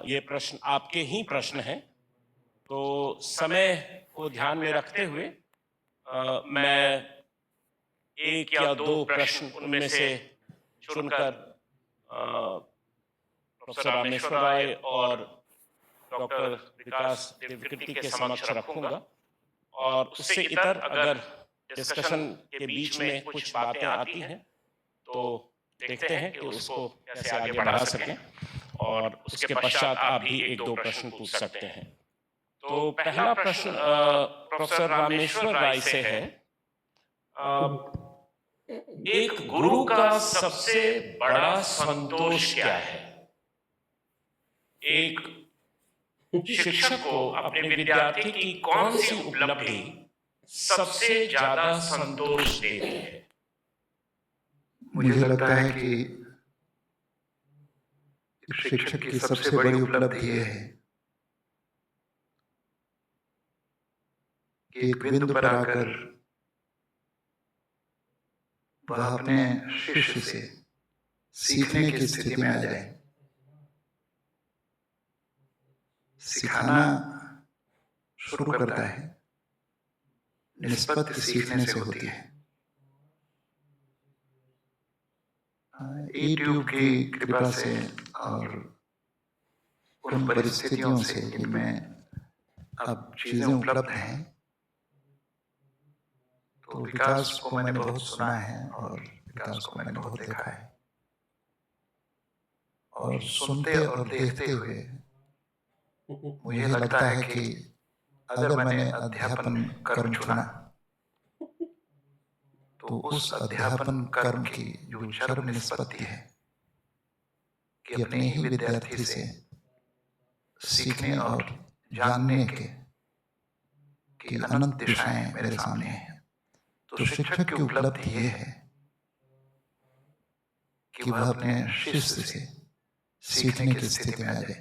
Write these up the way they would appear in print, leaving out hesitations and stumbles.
ये प्रश्न आपके ही प्रश्न हैं, तो समय को ध्यान में रखते हुए मैं 1 या 2 प्रश्न उनमें से चुनकर प्रोफेसर रामेश्वर राय और डॉक्टर विकास दिव्यकीर्ति के समक्ष रखूंगा और उससे इतर अगर डिस्कशन के बीच में कुछ बातें आती हैं तो देखते हैं कि उसको कैसे आगे बढ़ा सकें और उसके पश्चात आप भी 1-2 प्रश्न पूछ सकते हैं। तो पहला प्रश्न प्रोफेसर रामेश्वर राय से है, एक गुरु का सबसे बड़ा संतोष क्या है? एक शिक्षक को अपने विद्यार्थी की कौन सी उपलब्धि सबसे ज्यादा संतोष देती है? मुझे लगता है कि शिक्षक की सबसे बड़ी उपलब्धि यह है कि एक बिंदु पर आकर वह अपने शिष्य से सीखने की स्थिति में आ जाए। सिखाना शुरू करता है, निष्पत्ति सीखने से होती है। यूट्यूब की कृपा से और उन परिस्थितियों से जिनमें अब चीजें उपलब्ध हैं, तो विकास को मैंने बहुत सुना है और विकास को मैंने बहुत देखा है। और सुनते और देखते हुए मुझे लगता है कि अगर मैंने अध्यापन कर्म चुना तो उस अध्यापन कर्म की जो चरम निष्पत्ति है कि अपने ही विद्यार्थी से सीखने और जानने की अनंत दिशाएं मेरे सामने हैं, तो शिक्षक की उपलब्धि ये है कि वह अपने शिष्य से सीखने की स्थिति में आ जाए।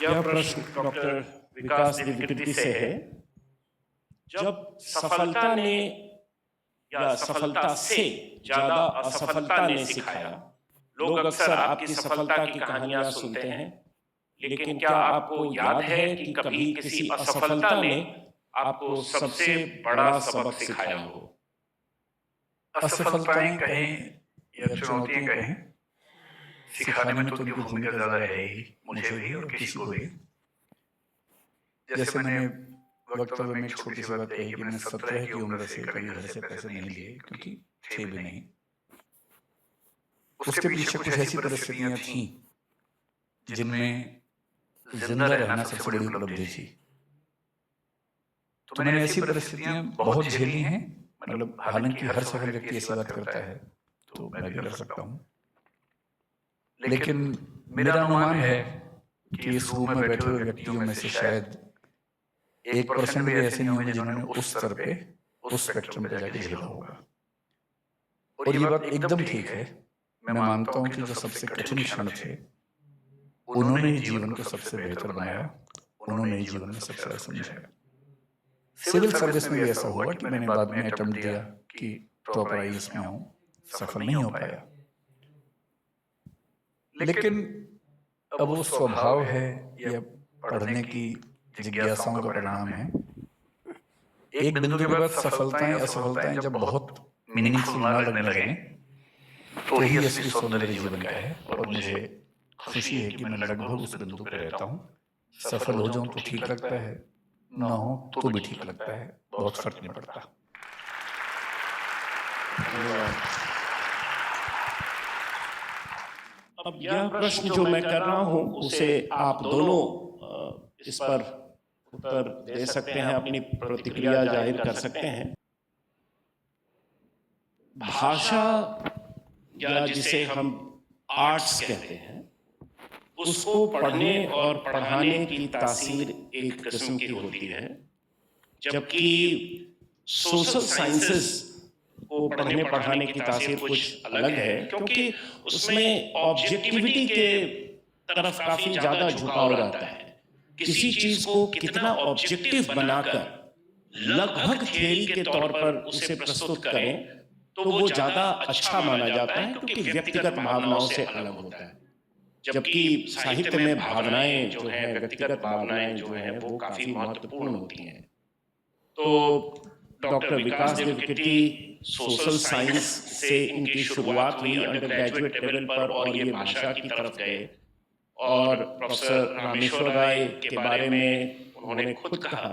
यह प्रश्न डॉक्टर विकास दिव्यकीर्ति से है, जब सफलता ने या सफलता से ज्यादा असफलता ने सिखाया, लोग अक्सर आपकी सफलता की कहानियां सुनते हैं, लेकिन क्या आपको याद है कि कभी किसी असफलता ने आपको सबसे बड़ा सबक सिखाया हो? असफलताएं कहें या चुनौतियां कहें, सिखाने में तो उनकी भूमिका ज्यादा है ही, मुझे भी और किसी को भी। जैसे मैंने वक्तव्य में एक छोटी सी बात कही कि मैंने 17 की उम्र से कभी घर से पैसे नहीं लिए, क्योंकि थे भी नहीं। उसके पीछे कुछ ऐसी परिस्थितियां थीं जिनमें जिंदा रहना सबसे बड़ी उपलब्धि थी। तो मैंने ऐसी परिस्थितियां बहुत झेली हैं। मतलब हालांकि हर सफल व्यक्ति ऐसी बात करता है, तो मैं भी कर सकता हूँ, लेकिन मेरा अनुमान है कि इस रूम में बैठे हुए व्यक्तियों में से शायद 1% भी ऐसे नहीं होंगे जिन्होंने उस स्तर पे, उस स्पेक्ट्रम पे जाके झेला होगा। और ये बात एकदम ठीक है। मैं मानता हूं कि जो सबसे कठिन क्षण थे, उन्होंने ही जीवन को सबसे बेहतर बनाया, उन्होंने ही जीवन में सबसे ज्यादा समझाया। सिविल सर्विस में भी ऐसा हुआ कि मैंने बाद में अटेम्प्ट दिया कि प्रॉपर आईएएस में आऊं, सफल नहीं हो पाया। लेकिन अब वो स्वभाव है या पढ़ने की जिज्ञासाओं का परिणाम है। एक बिंदु के बाद सफलताएं असफलताएं जब बहुत मीनिंगफुल ना लगने लगे, तो ही असली सौंदर्य जीवन का है। और मुझे खुशी है कि मैं लगभग उस बिंदु पर रहता हूँ। सफल हो जाऊं तो ठीक लगता है, ना हो तो भी ठीक लगता है, बहुत फर्क नहीं पड़ता। अब यह प्रश्न जो मैं कर रहा हूं उसे आप दोनों इस पर उत्तर दे सकते हैं, अपनी प्रतिक्रिया जाहिर कर सकते हैं। भाषा या जिसे हम आर्ट्स कहते हैं, उसको पढ़ने और पढ़ाने की तासीर एक किस्म की होती है, जबकि सोशल साइंसेस को पढ़ने पढ़ाने की तासीर कुछ अलग है, क्योंकि उसमें ऑब्जेक्टिविटी के तरफ काफी ज्यादा झुकाव रहता है। किसी चीज को कितना ऑब्जेक्टिव बनाकर लगभग थ्योरी के तौर पर उसे प्रस्तुत करें, तो वो ज़्यादा अच्छा माना जाता है क्योंकि व्यक्तिगत भावनाओं से अलग होता है। जबकि साहित्य में भावनाएँ जो हैं, व्यक्तिगत भावनाएँ जो हैं, वो काफ़ी महत्वपूर्ण होती हैं। तो डॉक्टर विकास देवकृति सोशल साइंस से इनकी शुरुआत हुई अंडर ग्रेजुएट लेवल पर और ये भाषा की तरफ गए और प्रोफेसर रामेश्वर राय के बारे में उन्होंने खुद कहा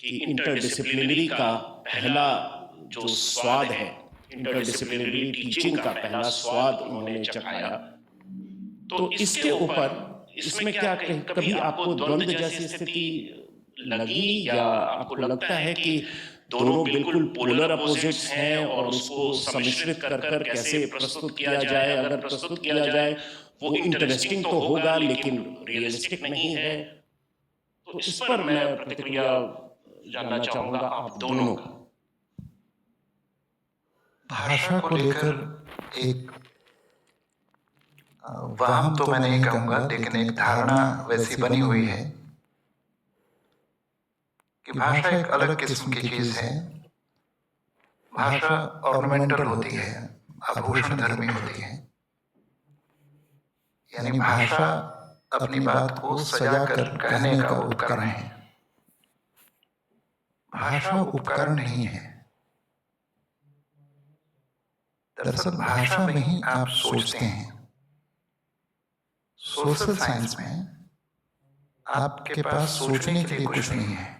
कि इंटरडिसिप्लिनरी का पहला जो स्वाद है, इंटरडिसिप्लिनरी टीचिंग का पहला स्वाद उन्होंने चखाया। तो इसके ऊपर इसमें क्या कभी आपको द्वंद जैसी स्थिति लगी या आपको लगता है कि दोनों बिल्कुल पोलर अपोजिट्स हैं और उसको सम्मिश्रित कर कर कैसे प्रस्तुत किया जाए, अगर प्रस्तुत किया जाए वो इंटरेस्टिंग तो होगा लेकिन रियलिस्टिक नहीं है। तो इस पर मैं प्रतिक्रिया जानना चाहूंगा आप दोनों का। भाषा को लेकर एक वहम तो मैं नहीं कहूँगा, लेकिन एक धारणा वैसी बनी हुई है कि भाषा एक अलग किस्म की चीज़ है। भाषा ऑर्नामेंटल होती है, आभूषण धर्मी होती है। यानी भाषा अपनी बात को सजा कर कहने का उपकरण है। भाषा उपकरण नहीं है। दरअसल भाषा में ही आप सोचते हैं। सोशल साइंस में आपके पास सोचने के लिए कुछ नहीं है।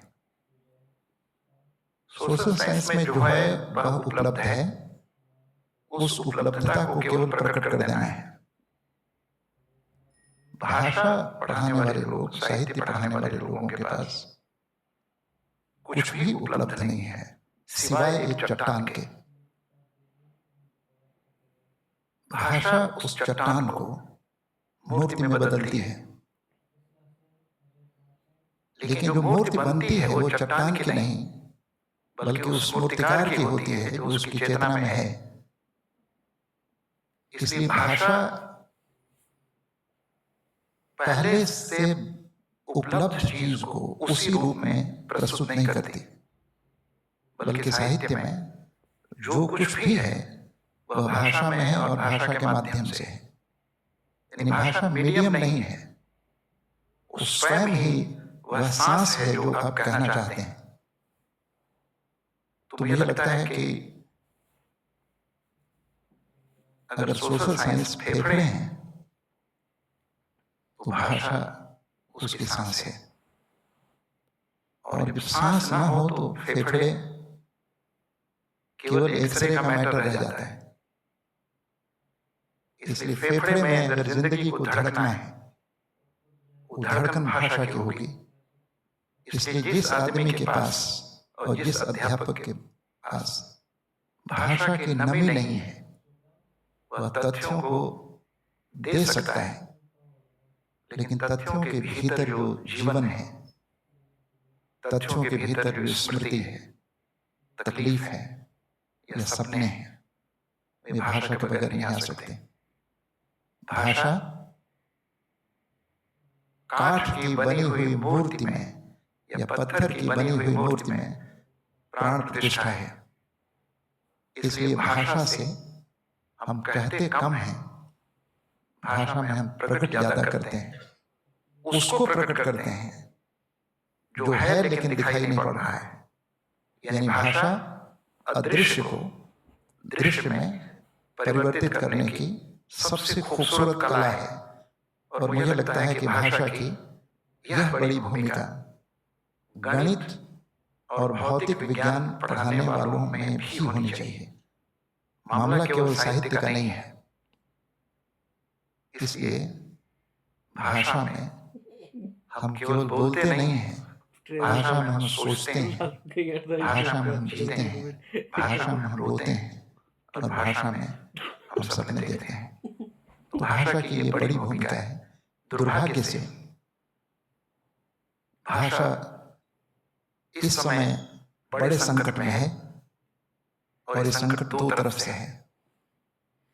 सोशल साइंस में जो है वह उपलब्ध है, उस उपलब्धता को केवल प्रकट कर देना है। भाषा पढ़ाने वाले लोग, साहित्य पढ़ाने वाले लोगों के पास कुछ भी उपलब्ध नहीं है सिवाय एक चट्टान के। भाषा उस चट्टान को मूर्ति में बदलती है, लेकिन जो मूर्ति बनती है वो चट्टान की नहीं बल्कि उस मूर्तिकार की होती है जो उसकी चेतना में है। इसलिए भाषा पहले से उपलब्ध चीज को उसी रूप में प्रस्तुत नहीं करती, बल्कि साहित्य में जो कुछ भी है वह भाषा में है और भाषा के माध्यम से है। यानी भाषा मीडियम नहीं है, वो स्वयं ही वह सांस है जो आप कहना चाहते हैं। तो मुझे लगता है कि अगर सोशल साइंस फेफड़े हैं तो भाषा उसकी सांस है, और जब सांस ना हो तो फेफड़े केवल एक्सरे का मैटर रह जाता है। इसलिए फेफड़े में अगर जिंदगी को धड़कना है, वो धड़कन भाषा की होगी। इसलिए जिस आदमी के पास और जिस अध्यापक के पास भाषा की नमी नहीं है, वह तथ्यों को दे सकता है, लेकिन तथ्यों के भीतर जो जीवन है, तथ्यों के भीतर जो स्मृति है, तकलीफ है या सपने हैं, वे भाषा के बगैर नहीं आ सकते। भाषा काठ की बनी हुई मूर्ति में या पत्थर की बनी हुई मूर्ति में प्राण प्रतिष्ठा है। इसलिए भाषा से हम कहते कम हैं, भाषा में हम प्रकट ज्यादा करते हैं। उसको प्रकट करते हैं जो है लेकिन दिखाई नहीं पड़ रहा है। यानी भाषा अदृश्य को दृश्य में परिवर्तित करने की सबसे खूबसूरत कला है। और मुझे लगता है कि भाषा की यह बड़ी भूमिका गणित और भौतिक विज्ञान पढ़ाने वालों में भी होनी चाहिए। मामला केवल साहित्य का नहीं है। इसलिए भाषा में हम केवल बोलते नहीं हैं, भाषा में हम सोचते हैं, भाषा में हम जीते हैं, भाषा में हम रोते हैं और भाषा में हम सपने देखते हैं। तो भाषा की ये बड़ी भूमिका है। दुर्भाग्य से भाषा इस समय बड़े संकट में है, और इस संकट दो तरफ से है।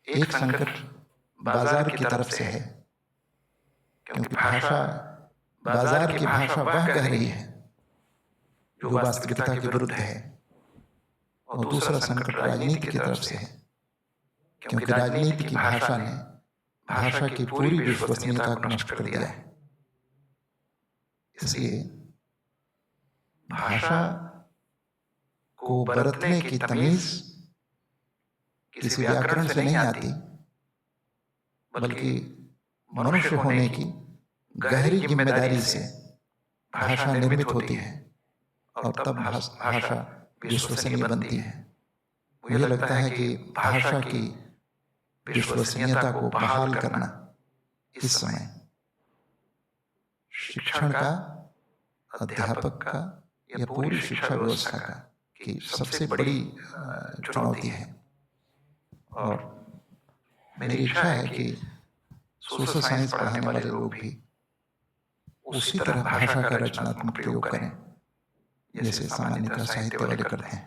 एक संकट बाजार की तरफ से है, क्योंकि भाषा बाजार की भाषा वह कह रही है जो वास्तविकता के विरुद्ध है, और दूसरा संकट राजनीति की तरफ से है, क्योंकि राजनीति की भाषा ने भाषा की पूरी विश्वसनीयता को नष्ट कर दिया है। इसलिए भाषा को बरतने की तमीज किसी व्याकरण से नहीं आती, बल्कि मनुष्य होने की गहरी जिम्मेदारी से भाषा निर्मित होती है और तब भाषा विश्वसनीय बनती है। मुझे लगता है कि भाषा की विश्वसनीयता को बहाल करना इस समय शिक्षण का, अध्यापक का या पूरी शिक्षा व्यवस्था का की सबसे बड़ी चुनौती है। और मेरी इच्छा है कि सोशल साइंस पढ़ाने वाले लोग भी उसी तरह भाषा का रचनात्मक प्रयोग करें जैसे सामान्यतः साहित्य वाले करते हैं।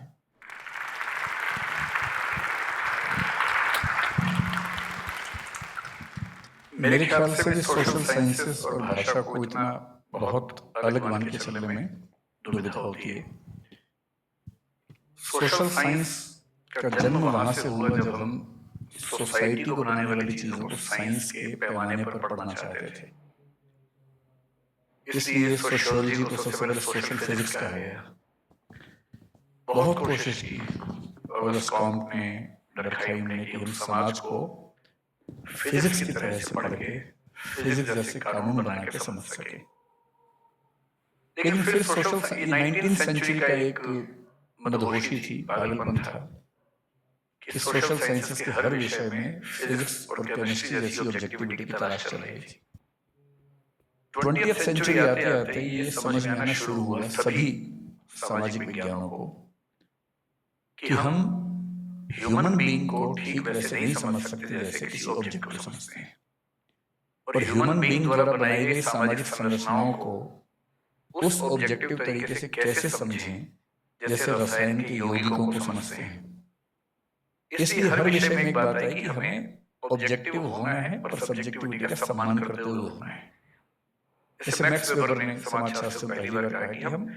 मेरे ख्याल से भी सोशल साइंसेस और भाषा को इतना बहुत अलग मान के चलने में दुविधा होती है। सोशल साइंस का जन्म वहां से हुआ जब हम सोसाइटी को बनाने वाली चीजों को साइंस के पैमाने पर पढ़ना चाहते थे। इसलिए सोशियोलॉजी को सबसे पहले सोशल फिजिक्स कहा गया। बहुत कोशिश की और कॉम्ट ने, डरखाइम ने कि हम समाज को फिजिक्स की तरह से पढ़ के फिजिक्स जैसे कानून बना के समझ सके। लेकिन फिर सोशल 19th सेंचुरी का एक मदहोशी थी, पागलपन था कि सोशल साइंसेस के हर विषय में फिजिक्स और केमिस्ट्री जैसी ऑब्जेक्टिविटी की तलाश चल रही थी। 20th सेंचुरी आते आते ये समझ में आना शुरू हुआ सभी सामाजिक विज्ञानों को कि हम ह्यूमन बीइंग को ठीक वैसे नहीं समझ सकते जैसे किसी ऑब्जेक्ट को समझते हैं, और ह्यूमन बीइंग द्वारा बनाई गई सामाजिक संरचनाओं को उस ऑब्जेक्टिव तरीके से कैसे समझें जैसे रसायन के यौगिकों को समझते हैं। इसलिए हर विषय में एक बात आई कि हमें ऑब्जेक्टिव होना है पर सब्जेक्टिविटी का सम्मान करते हुए होना है। जैसे मैक्स वेबर ने समाजशास्त्र में पहली बार कहा कि हम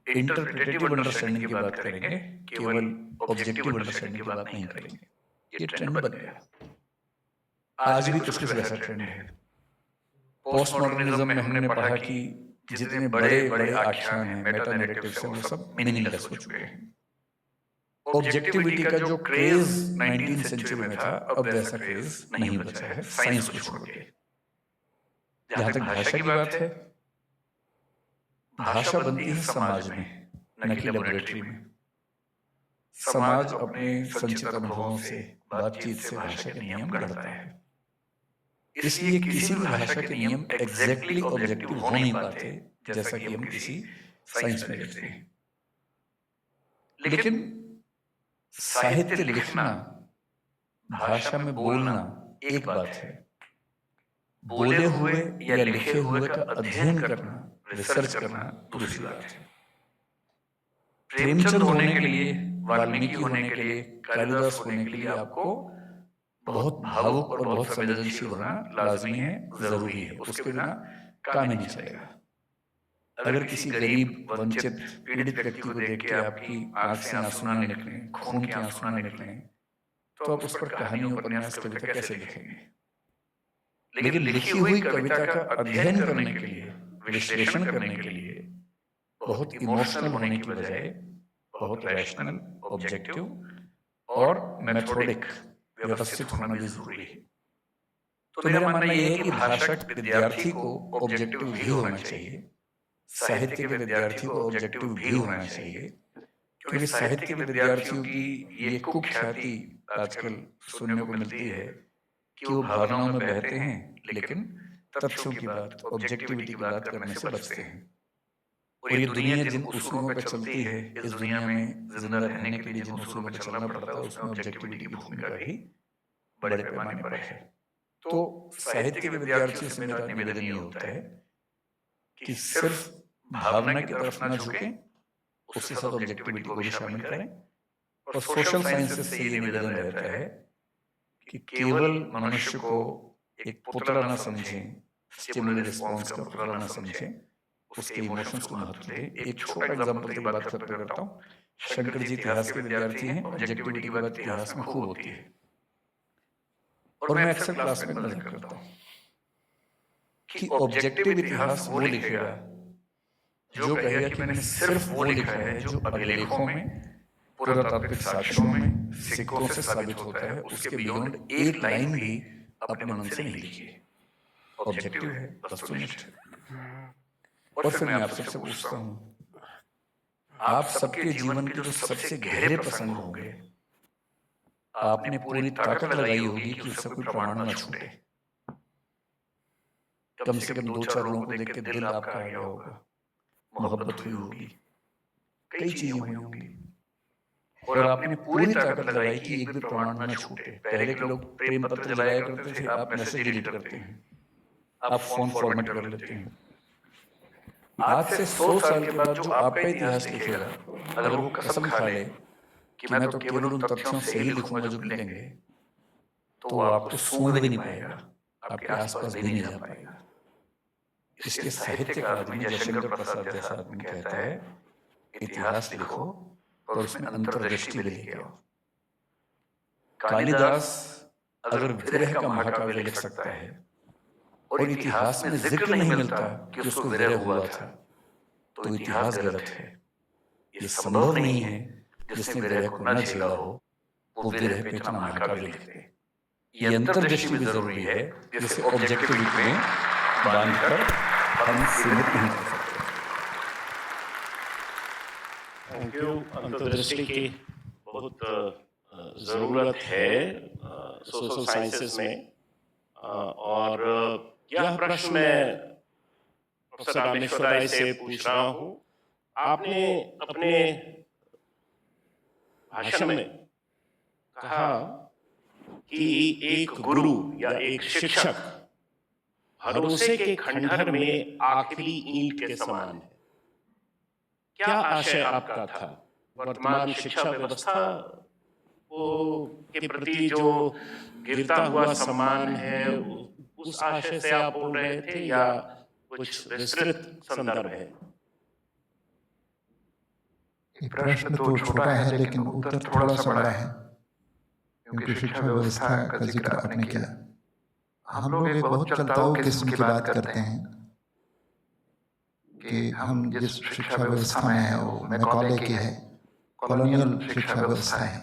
इंटरप्रिटेटिव अंडरस्टैंडिंग की बात करेंगे, केवल ऑब्जेक्टिव अंडरस्टैंडिंग की बात नहीं करेंगे। ये ट्रेंड बन गया। आज भी कुछ कुछ वैसा ट्रेंड है। पोस्ट मॉडर्निज्म में हमने पढ़ा कि जितने बड़े बड़े आख्यान हैं, मेटा नैरेटिव्स हैं, वो सब मीनिंगलेस हो चुके हैं। ऑब्जेक्टिविटी का जो क्रेज 19th सेंचुरी में था, अब वैसा क्रेज नहीं बचा है साइंस को छोड़ के। जहां तक भाषा की बात है, भाषा बनती है समाज में, न कि लेबोरेटरी में। समाज अपने संचित अनुभवों से, बातचीत से भाषा के नियम गढ़ता है। इसलिए किसी भी भाषा के नियम एग्जैक्टली ऑब्जेक्टिव हो नहीं पाते, जैसा कि हम किसी साइंस में देखते हैं। लेकिन साहित्य लिखना, भाषा में बोलना एक बात है, बोले हुए या लिखे हुए का अध्ययन करना, रिसर्च करना दूसरी बात है। प्रेमचंद होने के लिए, वाल्मीकि होने के लिए, कालिदास होने के लिए आपको बहुत भावुक और बहुत संवेदनशील होना लाजमी है, जरूरी है। उसके बिना काम ही नहीं चलेगा। अगर किसी गरीब, वंचित, पीड़ित व्यक्ति को देख के आपकी आंख से आंसू ना निकले, खून के आंसू ना निकले, तो आप उस पर कहानी, उपन्यास, कविता कैसे लिखेंगे? लेकिन लिखी हुई कविता का अध्ययन करने के लिए, विश्लेषण करने के लिए बहुत इमोशनल होने की बजाय बहुत रैशनल, ऑब्जेक्टिव और मेथोडिक, व्यवस्थित होना भी जरूरी है। तो मेरा मानना यह है कि भाषा के विद्यार्थी को ऑब्जेक्टिव भी होना चाहिए, साहित्य के विद्यार्थी को ऑब्जेक्टिव भी होना चाहिए, क्योंकि साहित्य के विद्यार्थियों की ये कुख्याति आजकल सुनने को मिलती है कि वो भावनाओं में बहते हैं, लेकिन तथ्यों की बात, ऑब्जेक्टिविटी की बात करने से बचते हैं। और ये दुनिया जिन उसूलों पर चलती है, इस दुनिया में जिंदा रहने के लिए जिन उसूलों पर चलना पड़ता है, उसमें ऑब्जेक्टिविटी की भूमिका भी बड़े पैमाने पर है। तो साहित्य के विद्यार्थियों से मेरा निवेदन ये होता है कि सिर्फ भावना की तरफ ना झुकें, उसके साथ ऑब्जेक्टिविटी को भी शामिल करें। और सोशल साइंसेस से ये निवेदन रहता है कि केवल मनुष्य को एक पुतला ना समझें, स्टिमुलस रिस्पॉन्स का पुतला ना समझें, उसके इमोशंस को महत्व दें। एक छोटा एग्जांपल की बात करता हूँ। शंकर जी इतिहास के विद्यार्थी हैं, ऑब्जेक्टिविटी की बात इतिहास में खूब होती है। और मैं अक्सर क्लास में नजर करता हूँ कि ऑब्जेक्टिव इतिहास वो लिखेगा जो कहेगा कि मैंने सिर्फ वो लिखा है जो अभिलेखों में, पुरातात्विक साक्ष्यों में, सिक्कों से साबित होता है, उसके बियॉन्ड एक लाइन भी अपने मन से नहीं लिखी है। ऑब्जेक्टिव है, वस्तुनिष्ठ है। और फिर मैं आप सबसे पूछता हूँ, आप सबके जीवन के जो सबसे गहरे प्रसंग होंगे, आपने पूरी ताकत लगाई होगी कि उससे कोई प्रमाण न छूटे। कम से कम 2-4 लोगों को देख के दिल आपका आ गया होगा, मोहब्बत हुई होगी, कई चीजें हुई होंगी, और आपने पूरी ताकत लगाई कि एक भी प्रमाण न छूटे। पहले के लोग प्रेम पत्र जलाया करते थे, आप मैसेज डिलीट करते हैं, आप फोन फॉर्मेट कर लेते हैं। आज से 100 साल के बाद जो आपका इतिहास लिखेगा, अगर वो कसम खा ले कि मैं तो केवल उन तथ्यों से ही लिखूंगा जो मिलेंगे, तो वो आपको सूंघ भी नहीं पाएगा, आपके आसपास भी नहीं जा पाएगा। इसलिए साहित्य का आदमी जयशंकर प्रसाद जैसा आदमी कहता है, इतिहास लिखो पर उसमें अंतर्दृष्टि भी लेके आओ। कालिदास अगर विरह का महाकाव्य लिख सकता है और इतिहास में जिक्र नहीं मिलता कि उसको विरह हुआ था, तो इतिहास गलत है। ये संभव नहीं है जिसने विरह को न झेला हो वो विरह पे इतना महाकाव्य लिखे। ये अंतर्दृष्टि भी जरूरी है, जिसे ऑब्जेक्टिविटी में बांधकर हम सीमित नहीं कर सकते। Thank you. अंतर्दृष्टि की बहुत ज़रूरत है सोशल साइंसेस में। और यह प्रश्न मैं प्रोफेसर रामेश्वर राय से पूछ रहा हूँ। आपने अपने भाषण में कहा कि एक गुरु या एक शिक्षक भरोसे के खंडहर में आखिरी ईंट के समान है। क्या आशय आपका था? वर्तमान शिक्षा व्यवस्था के प्रति जो गिरता हुआ सम्मान है, उस आशय से आप बोल रहे थे या कुछ विस्तृत संदर्भ है? प्रश्न तो छोटा है लेकिन उत्तर थोड़ा सा बड़ा है, क्योंकि शिक्षा व्यवस्था का जिक्र आपने किया। हम लोग एक बहुत चलताऊ किस्म की बात करते हैं कि हम जिस शिक्षा व्यवस्था में है वो मैकॉले की है, कॉलोनियल शिक्षा व्यवस्था है।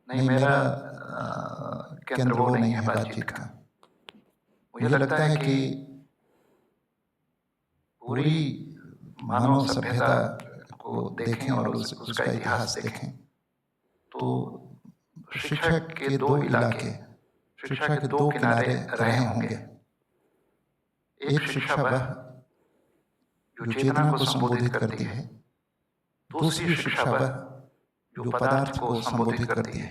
नहीं, मेरा केंद्र वो नहीं है बातचीत का। मुझे लगता है कि पूरी मानव सभ्यता को देखें और उसका इतिहास देखें तो शिक्षा के दो इलाके, शिक्षा के दो किनारे रहे होंगे। एक शिक्षा वह जो चेतना को संबोधित करती है, दूसरी शिक्षा वह जो पदार्थ को संबोधित करती है।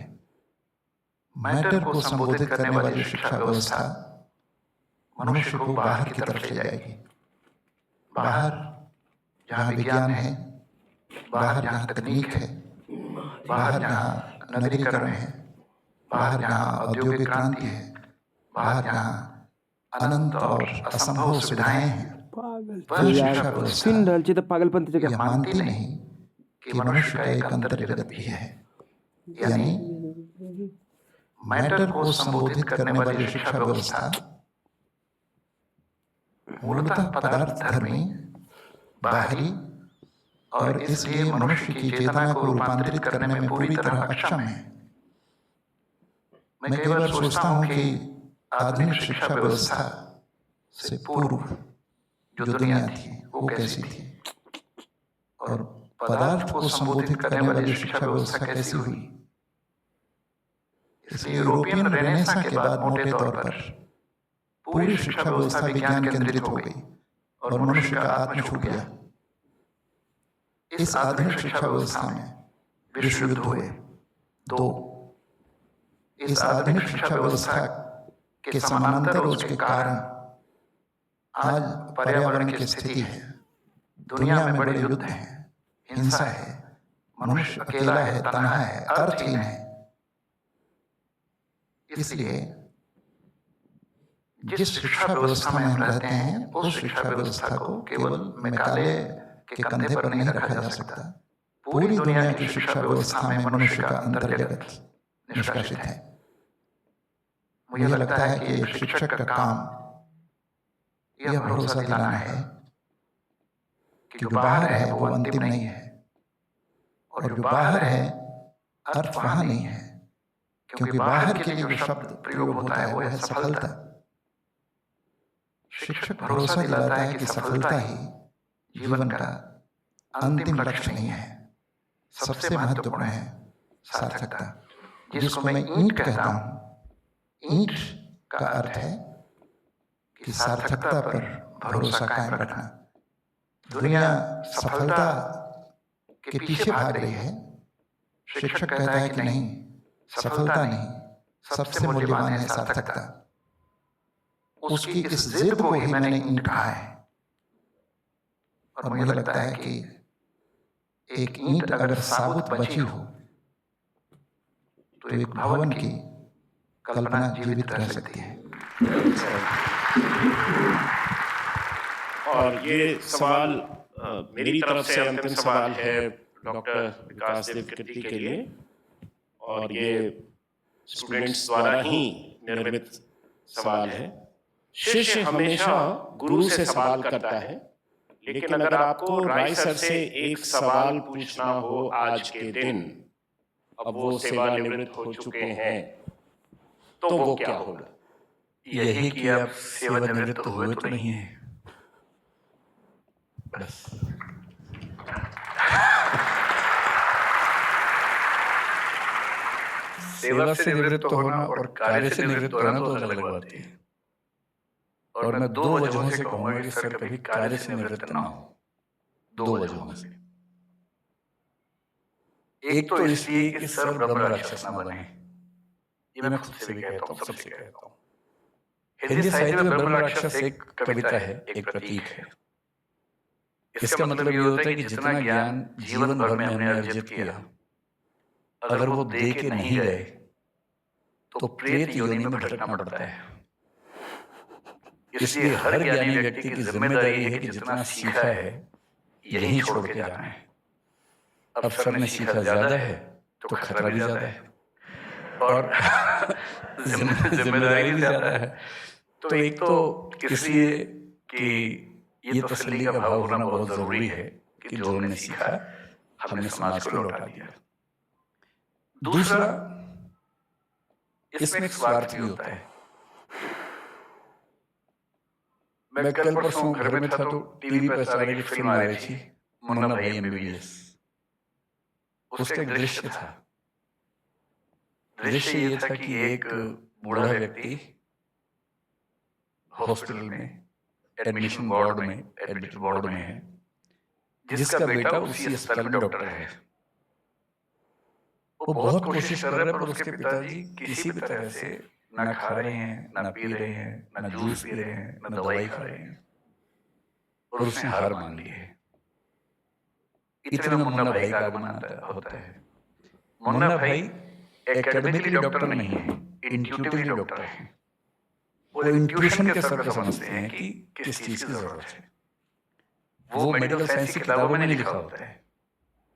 मैटर को संबोधित करने वाली शिक्षा व्यवस्था मनुष्य को बाहर की तरफ ले जाएगी। बाहर जहाँ विज्ञान है, बाहर जहाँ तकनीक है, बाहर जहाँ नगरीकरण है, बाहर जहाँ औद्योगिक क्रांति है, बाहर जहाँ अनंत और असंभव सुविधाएं हैं, वह शिक्षा व्यवस्था यह मानती नहीं कि मनुष्य का एक अंतर्जगत भी है। यानी मैटर को संबोधित करने वाली शिक्षा व्यवस्था मूलतः पदार्थ धर्मी, बाहरी और इसलिए मनुष्य की चेतना को रूपांतरित करने में पूरी तरह अक्षम है। मैं कई बार सोचता हूं कि आधुनिक शिक्षा व्यवस्था से पूर्व जो दुनिया थी वो कैसी थी और पदार्थ को संबोधित करने वाली शिक्षा व्यवस्था कैसी हुई। इसलिए यूरोपियन रेनेसां के बाद मोटे तौर पर पूरी शिक्षा व्यवस्था विज्ञान केंद्रित हो गई और मनुष्य का आत्म छूट गया। इस आधुनिक शिक्षा व्यवस्था में विश्व युद्ध हुए 2। इस आधुनिक शिक्षा व्यवस्था के समानांतर उसके कारण आज पर्यावरण की स्थिति है, दुनिया में बड़े युद्ध हैं, हिंसा है, मनुष्य अकेला है, तन्हा है, अर्थहीन है। इसलिए जिस शिक्षा व्यवस्था में हम रहते हैं उस शिक्षा व्यवस्था को केवल मैकाले के कंधे पर नहीं रखा जा सकता, पूरी दुनिया की शिक्षा व्यवस्था में मनुष्य का अंतर्जगत निष्कासित है। मुझे लगता है कि एक शिक्षक का काम यह भरोसा दिलाना है कि जो बाहर है वो अंतिम नहीं है, और जो बाहर है अर्थ वहां नहीं है, क्योंकि बाहर के लिए जो शब्द प्रयोग होता है वो है सफलता। शिक्षक भरोसा दिलाता है कि सफलता ही जीवन का अंतिम लक्ष्य नहीं है, सबसे महत्वपूर्ण है सार्थकता, जिसको मैं ईंट कहता हूं। ईंट का अर्थ है कि सार्थकता पर भरोसा कायम रखना। दुनिया सफलता के पीछे भाग रही है, शिक्षक कहता है कि नहीं, सफलता नहीं, सबसे मूल्यवान है सार्थकता। उसकी इस जिद को ही मैंने ईंट कहा है। और मुझे लगता है कि एक ईंट अगर साबुत बची हो तो एक भवन की कल्पना जीवित रह सकती है। और ये सवाल मेरी तरफ से अंतिम सवाल है डॉक्टर विकास देव कीर्ति के लिए, और ये स्टूडेंट्स द्वारा ही निर्मित सवाल है। शिष्य हमेशा गुरु से सवाल करता है, लेकिन अगर आपको राय सर से एक सवाल पूछना हो आज के दिन, अब वो सेवानिवृत्त हो चुके हैं, तो वो क्या होगा? यही कि आप सेवानिवृत्त हुए तो नहीं है, बस। सेवा से निवृत्त होना और कार्य से निवृत्त होना तो अलग अलग बात है। और मैं दो वजहों से कहूंगा कि सर कभी कार्य से निवृत्त ना हो। दो वजहों से। एक तो इसलिए कि सर ब्रह्म राक्षस ना बने। ये मैं खुद से भी कहता हूँ, सबसे कहता हूँ। हिंदी साहित्य में ब्रह्म राक्षस एक कविता है, एक प्रतीक है। इसका मतलब ये होता है कि जितना ज्ञान जीवन भर में हमने अर्जित किया, अगर वो दे के नहीं गए तो प्रेत योनि में भटकना पड़ता है। इसलिए हर ज्ञानी व्यक्ति की जिम्मेदारी है कि जितना सीखा है यहीं छोड़ के जाना है। अब सर ने सीखा ज्यादा है तो खतरा भी ज्यादा है और जिम्मेदारी भी ज्यादा है। तो एक तो इसलिए कि ये तसल्ली का भाव होना बहुत जरूरी है कि जो हमने सीखा हमने समाज को लौटा दिया। दूसरा, इसमें एक स्वार्थ भी होता है। मैं कल परसों घर में था तो टीवी पर सारे की फिल्म आ रही थी, मुन्ना भाई एमबीबीएस। उसका एक दृश्य था। दृश्य ये था कि एक बूढ़ा व्यक्ति हॉस्पिटल में एडमिशन वार्ड में एडमिट वार्ड में है, जिसका बेटा उसी अस्पताल में डॉक्टर है। वो बहुत कोशिश कर रहे हैं पर उसके पिताजी किसी भी तरह से ना खा रहे हैं, ना पी रहे हैं, ना जूस पी रहे हैं, ना दवाई खा रहे हैं, और उसने हार मान ली है। इतने में मुन्ना भाई का आगमन होता है। मुन्ना भाई एकेडमिकली डॉक्टर नहीं है, इंट्यूटिवली डॉक्टर है। वो इंट्यूशन के स्तर पर समझते हैं कि किस चीज की जरूरत है। वो मेडिकल साइंस की किताबों में नहीं लिखा होता है,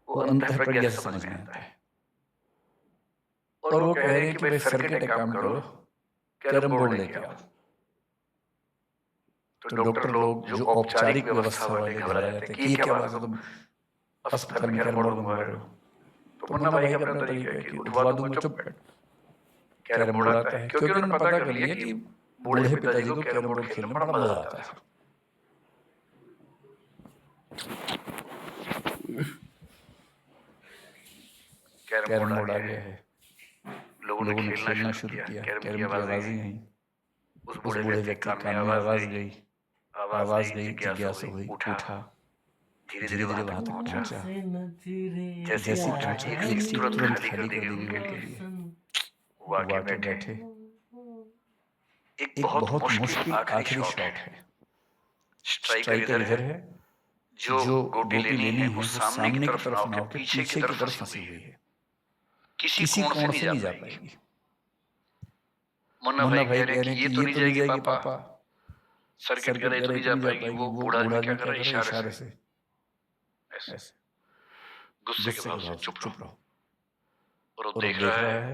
वो अंतःप्रज्ञा से समझ में आता है। और वो कह रहे हैं कि भाई सर्किट एक काम करो, कैरम बोर्ड लेके आओ। तो डॉक्टर लोग जो औपचारिक व्यवस्था वाले घबरा जाते हैं कि ये क्या बात है, तुम अस्पताल में कैरम बोर्ड मंगवा रहे हो। तो मुन्ना भाई का अपना तरीका है कि उठवा दूंगा, चुप बैठ। कैरम बोर्ड आता है क्योंकि उन्होंने पता कर लिया कि बूढ़े पिताजी को कैरम बोर्ड खेलने में बड़ा मजा आता है। कैरम बोर्ड आ गया है, लोगों ने खेलना शुरू किया। कैरम की आवाजें आई, उस बूढ़े व्यक्ति कान में आवाज गई, जिज्ञासा हुई, उठा, धीरे धीरे वहां तक पहुंचा। जैसे एक सीट तुरंत खाली कर दी गई उनके लिए। वो आके बैठे। एक बहुत मुश्किल आखिरी शॉट है। स्ट्राइकर इधर है, जो गोटी लेनी है वो सामने की तरफ ना होकर पीछे की तरफ फंसी हुई है, किसी कोण से नहीं जा पाएगी। मुन्ना भाई कह रहे हैं कि ये तो नहीं जाएगी पापा। सर्किट कह रहे तो नहीं जा पाएगी। वो बूढ़ा आदमी क्या कर रहा है, इशारे से ऐसे। गुस्से के भाव से चुप रहो। और वो देख रहा है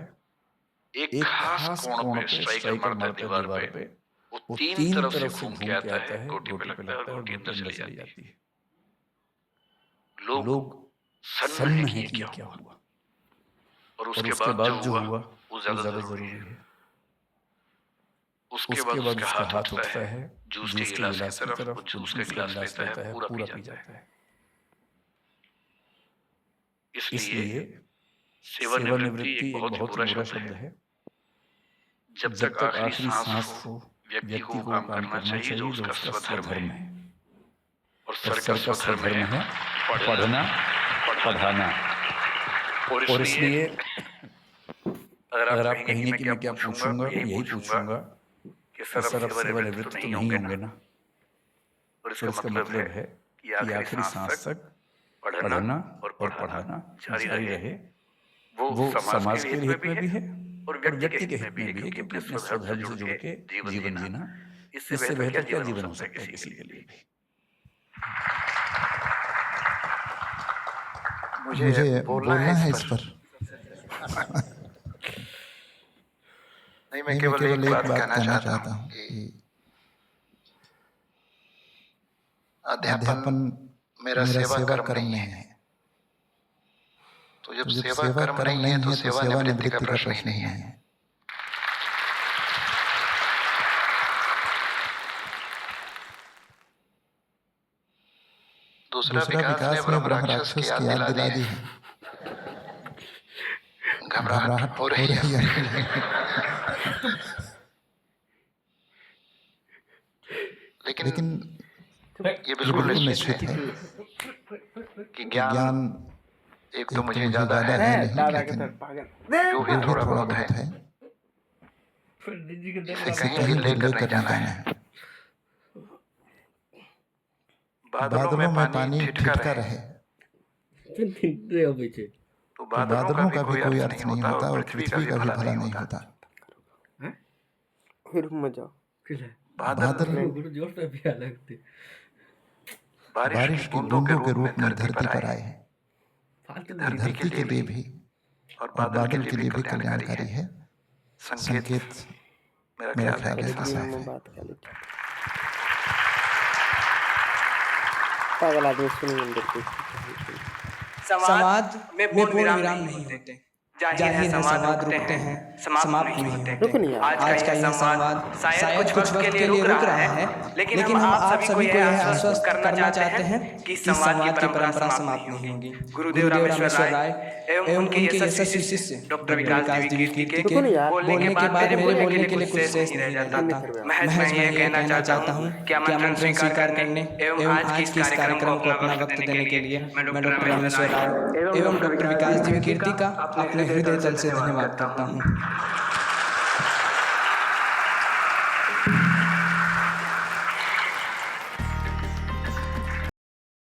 एक खास कोण पे स्ट्राइकर मारता है दीवार पे, वो तीन तरफ से घूम के आता है, गोटी पे लगता है और गोटी अंदर चली जाती है। लोग सन्न है कि ये क्या हुआ, और उसके बाद जो हुआ वो ज्यादा जरूरी है। उसके बाद उसका हाथ उठता है जूस के गिलास की तरफ, वो जूस का गिलास लेता है, पूरा पी जाता है। इसलिए सेवानिवृत्ति एक बहुत ही बुरा शब्द है। जब तक आखिरी सांस हो व्यक्ति को काम करना चाहिए जो उसका स्वधर्म है, और सर का स्वधर्म है पढ़ना पढ़ाना। और इसलिए अगर आप कहेंगे कि मैं क्या पूछूंगा, यही पूछूंगा कि सर आप सेवानिवृत्त तो नहीं होंगे ना। और इसका मतलब है कि आखिरी सांस तक पढ़ना और पढ़ाना जारी रहे। वो समाज के हित में भी है और व्यक्ति के हित में भी है, क्योंकि अपने स्वधर्म से जुड़ के जीवन जीना, इससे बेहतर क्या जीवन हो सकता है किसी के लिए भी। मुझे बोलना है इस पर। नहीं, मैं केवल एक बात कहना चाहता हूँ कि अध्यापन मेरा सेवा कर्म नहीं है। तो जब सेवा कर्म नहीं है तो सेवानिवृत्ति का प्रश्न ही नहीं है। दूसरा विकास में ब्रह्म राक्षस की याद दिला दी है। घबराहट हो रही है। लेकिन ये बिल्कुल निश्चित है कि ज्ञान एक तो मुझे ज्यादा है नहीं, लेकिन जो भी थोड़ा बहुत है इसे कहीं भी लेकर नहीं जाना है। बादलों में पानी छिटका रहे तो बादलों का भी कोई अर्थ नहीं होता और पृथ्वी का भी भला नहीं होता। बादल बारिश की बूंदों के रूप में धरती पर आए हैं। धरती के लिए भी और बादल के लिए भी कल्याणकारी है। संकेत मेरा ख्याल है ऐसा है। पागल आदमी सुनिए। समाज में पूर्ण विराम नहीं होते। जाहिर है संवाद रुकते हैं, समाप्त नहीं होते। आज का यह संवाद शायद कुछ वक्त के लिए रुक रहा है, लेकिन हम आप सभी को यह आश्वस्त करना चाहते हैं कि संवाद की परंपरा समाप्त नहीं होगी। गुरुदेव रामेश्वर राय एवं उनके यशस्वी शिष्य डॉक्टर विकास जी कीर्ति के बोलने के बाद मेरे बोलने के लिए कुछ शेष नहीं रह जाता। महज मैं यह कहना चाहता हूँ कि आमंत्रण स्वीकार करने एवं आज के इस कार्यक्रम को अपना वक्त देने के लिए मैं डॉक्टर रामेश्वर राय एवं डॉक्टर विकास जी कीर्ति का अपने हृदय तल से धन्यवाद करता हूँ।